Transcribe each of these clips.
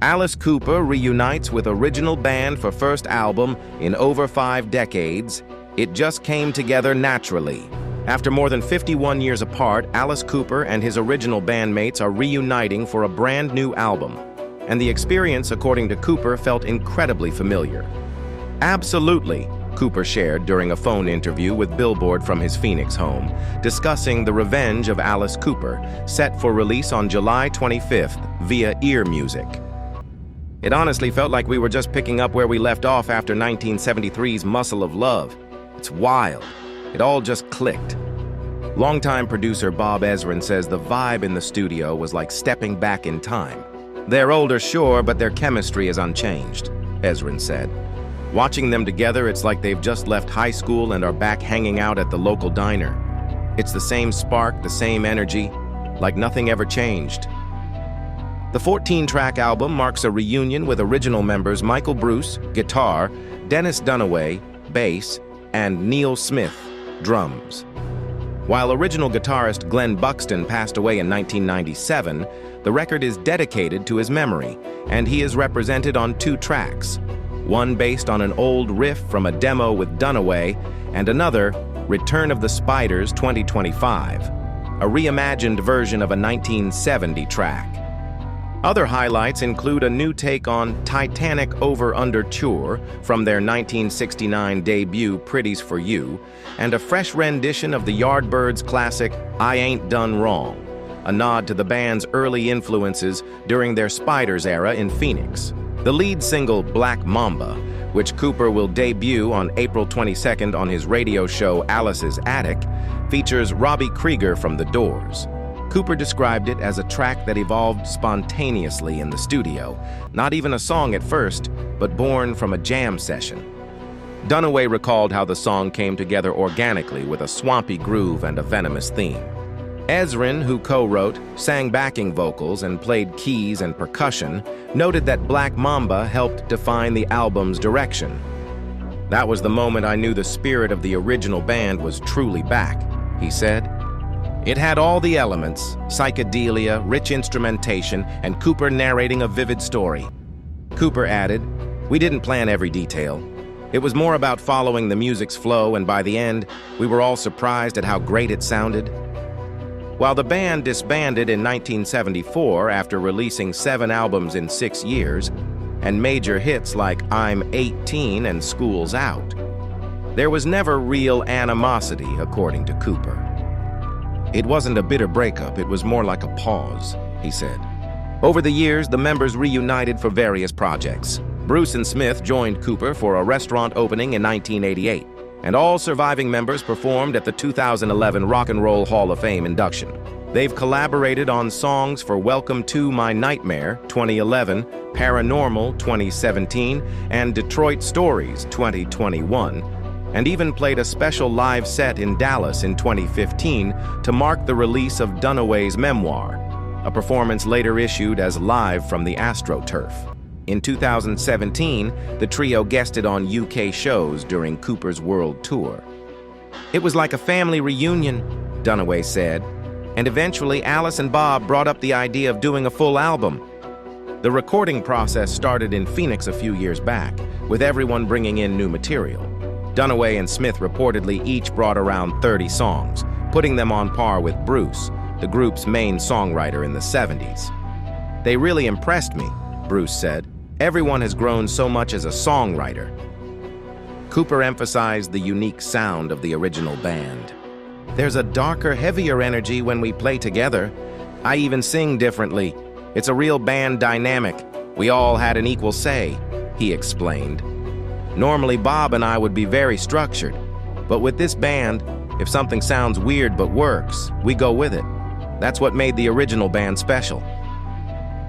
Alice Cooper reunites with original band for first album in over 5 decades. It just came together naturally. After more than 51 years apart, Alice Cooper and his original bandmates are reuniting for a brand new album. And the experience, according to Cooper, felt incredibly familiar. "Absolutely," Cooper shared during a phone interview with Billboard from his Phoenix home, discussing The Revenge of Alice Cooper, set for release on July 25th via Ear Music. "It honestly felt like we were just picking up where we left off after 1973's Muscle of Love. It's wild. It all just clicked." Longtime producer Bob Ezrin says the vibe in the studio was like stepping back in time. "They're older, sure, but their chemistry is unchanged," Ezrin said. "Watching them together, it's like they've just left high school and are back hanging out at the local diner. It's the same spark, the same energy, like nothing ever changed." The 14-track album marks a reunion with original members Michael Bruce, guitar, Dennis Dunaway, bass, and Neil Smith, drums. While original guitarist Glenn Buxton passed away in 1997, the record is dedicated to his memory, and he is represented on 2 tracks, one based on an old riff from a demo with Dunaway, and another, Return of the Spiders 2025, a reimagined version of a 1970 track. Other highlights include a new take on Titanic Over-Under Tour from their 1969 debut Pretties for You, and a fresh rendition of the Yardbirds' classic I Ain't Done Wrong, a nod to the band's early influences during their Spiders era in Phoenix. The lead single, Black Mamba, which Cooper will debut on April 22nd on his radio show Alice's Attic, features Robbie Krieger from The Doors. Cooper described it as a track that evolved spontaneously in the studio, not even a song at first, but born from a jam session. Dunaway recalled how the song came together organically with a swampy groove and a venomous theme. Ezrin, who co-wrote, sang backing vocals, and played keys and percussion, noted that Black Mamba helped define the album's direction. "That was the moment I knew the spirit of the original band was truly back," he said. "It had all the elements, psychedelia, rich instrumentation, and Cooper narrating a vivid story." Cooper added, "We didn't plan every detail. It was more about following the music's flow, and by the end, we were all surprised at how great it sounded." While the band disbanded in 1974 after releasing 7 albums in 6 years, and major hits like I'm 18 and School's Out, there was never real animosity, according to Cooper. "It wasn't a bitter breakup, it was more like a pause," he said. Over the years, the members reunited for various projects. Bruce and Smith joined Cooper for a restaurant opening in 1988, and all surviving members performed at the 2011 Rock and Roll Hall of Fame induction. They've collaborated on songs for Welcome to My Nightmare 2011, Paranormal 2017, and Detroit Stories 2021, and even played a special live set in Dallas in 2015 to mark the release of Dunaway's memoir, a performance later issued as Live from the AstroTurf. In 2017, the trio guested on UK shows during Cooper's world tour. "It was like a family reunion," Dunaway said, and eventually Alice and Bob brought up the idea of doing a full album. The recording process started in Phoenix a few years back, with everyone bringing in new material. Dunaway and Smith reportedly each brought around 30 songs, putting them on par with Bruce, the group's main songwriter in the 70s. "They really impressed me," Bruce said. "Everyone has grown so much as a songwriter." Cooper emphasized the unique sound of the original band. "There's a darker, heavier energy when we play together. I even sing differently. It's a real band dynamic. We all had an equal say," he explained. "Normally, Bob and I would be very structured, but with this band, if something sounds weird but works, we go with it. That's what made the original band special."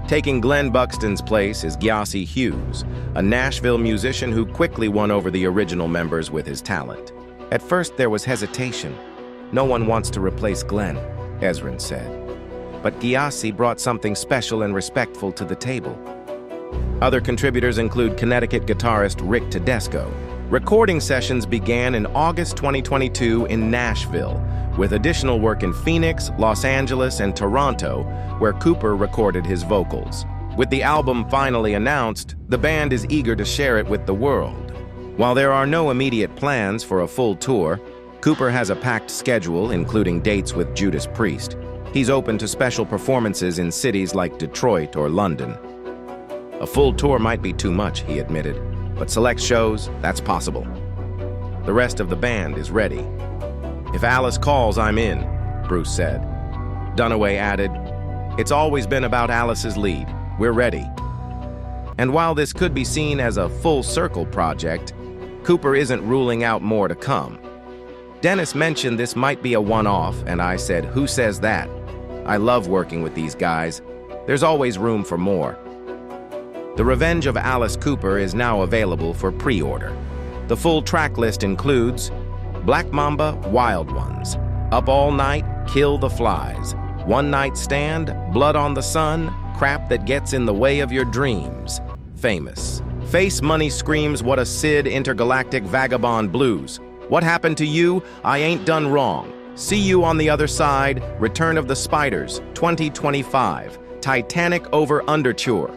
Taking Glenn Buxton's place is Gyasi Hughes, a Nashville musician who quickly won over the original members with his talent. "At first, there was hesitation. No one wants to replace Glenn," Ezrin said. "But Gyasi brought something special and respectful to the table." Other contributors include Connecticut guitarist Rick Tedesco. Recording sessions began in August 2022 in Nashville, with additional work in Phoenix, Los Angeles, and Toronto, where Cooper recorded his vocals. With the album finally announced, the band is eager to share it with the world. While there are no immediate plans for a full tour, Cooper has a packed schedule, including dates with Judas Priest. He's open to special performances in cities like Detroit or London. A full tour might be too much, he admitted, but select shows, that's possible. The rest of the band is ready. If Alice calls, I'm in, Bruce said. Dunaway added, it's always been about Alice's lead. We're ready. And while this could be seen as a full-circle project, Cooper isn't ruling out more to come. Dennis mentioned this might be a one-off, and I said, who says that? I love working with these guys. There's always room for more. The Revenge of Alice Cooper is now available for pre-order. The full track list includes Black Mamba, Wild Ones, Up All Night, Kill the Flies, One Night Stand, Blood on the Sun, Crap That Gets in the Way of Your Dreams, Famous. Face Money Screams What a Sid Intergalactic Vagabond Blues. What Happened to You? I Ain't Done Wrong. See You on the Other Side, Return of the Spiders, 2025. Titanic over Underture.